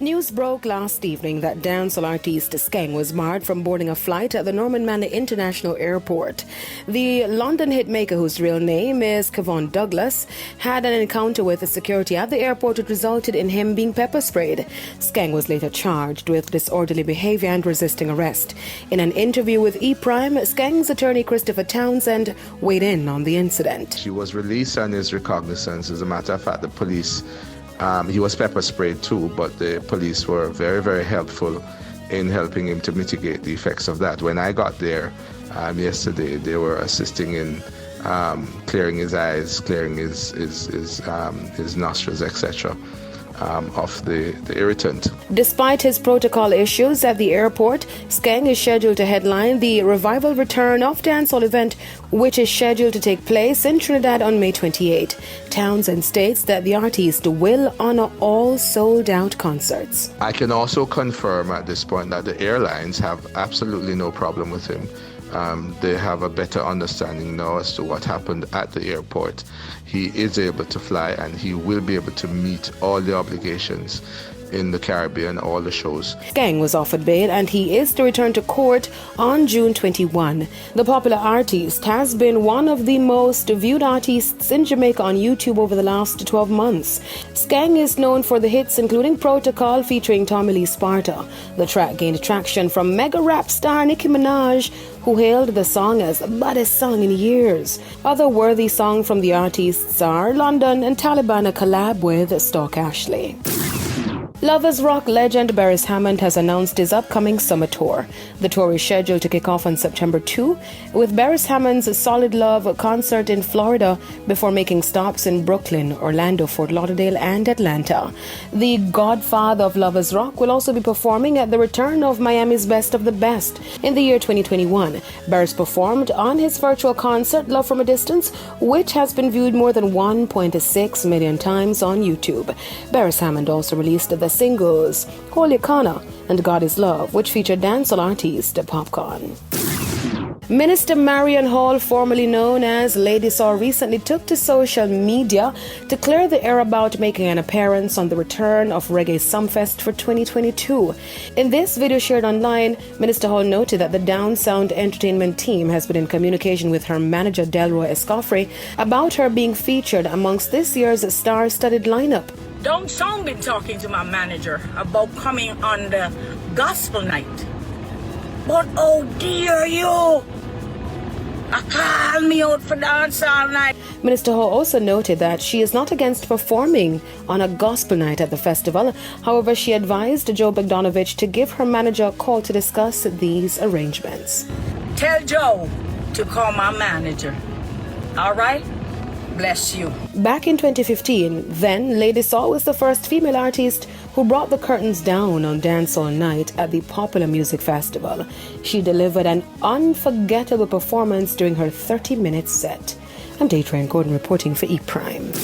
News broke last evening that dancehall artist Skeng was barred from boarding a flight at the Norman Manley International Airport. The London hitmaker, whose real name is Kevon Douglas, had an encounter with the security at the airport which resulted in him being pepper sprayed. Skeng was later charged with disorderly behavior and resisting arrest. In an interview with E-Prime, Skeng's attorney Christopher Townsend weighed in on the incident. He was released on his recognizance. As a matter of fact, the police he was pepper sprayed too, but the police were very, very helpful in helping him to mitigate the effects of that. When I got there yesterday, they were assisting in clearing his eyes, clearing his nostrils, etc. Of the irritant. Despite his protocol issues at the airport, Skeng is scheduled to headline the Revival Return of Dancehall event, which is scheduled to take place in Trinidad on May 28. Townsend states that the artist will honor all sold-out concerts. I can also confirm at this point that the airlines have absolutely no problem with him. They have a better understanding now as to what happened at the airport. He is able to fly and he will be able to meet all the obligations in the Caribbean, all the shows. Skeng was offered bail and he is to return to court on June 21. The popular artist has been one of the most viewed artists in Jamaica on YouTube over the last 12 months. Skeng is known for the hits including Protocol featuring Tommy Lee Sparta. The track gained traction from mega rap star Nicki Minaj, who hailed the song as the baddest song in years. Other worthy songs from the artists are London and Taliban, a collab with Stock Ashley. Lovers Rock legend Beres Hammond has announced his upcoming summer tour. The tour is scheduled to kick off on September 2 with Beres Hammond's Solid Love concert in Florida before making stops in Brooklyn, Orlando, Fort Lauderdale and Atlanta. The godfather of Lovers Rock will also be performing at the return of Miami's Best of the Best in the year 2021. Beres performed on his virtual concert Love from a Distance, which has been viewed more than 1.6 million times on YouTube. Beres Hammond also released the singles Holy Kana and God is Love, which featured dancehall artist Popcorn. Minister Marion Hall, formerly known as Lady Saw, recently took to social media to clear the air about making an appearance on the return of Reggae Sumfest for 2022. In this video shared online, Minister Hall noted that the Down Sound Entertainment team has been in communication with her manager Delroy Escoffrey about her being featured amongst this year's star-studded lineup. Down Sound been talking to my manager about coming on the gospel night. But oh dear you! Call me out for dancehall night. Minister Hall also noted that she is not against performing on a gospel night at the festival. However, she advised Joe Bogdanovich to give her manager a call to discuss these arrangements. Tell Joe to call my manager. All right? Bless you. Back in 2015, then, Lady Saw was the first female artist who brought the curtains down on Dancehall Night at the Popular Music Festival. She delivered an unforgettable performance during her 30-minute set. I'm Daytrain Gordon reporting for E-Prime.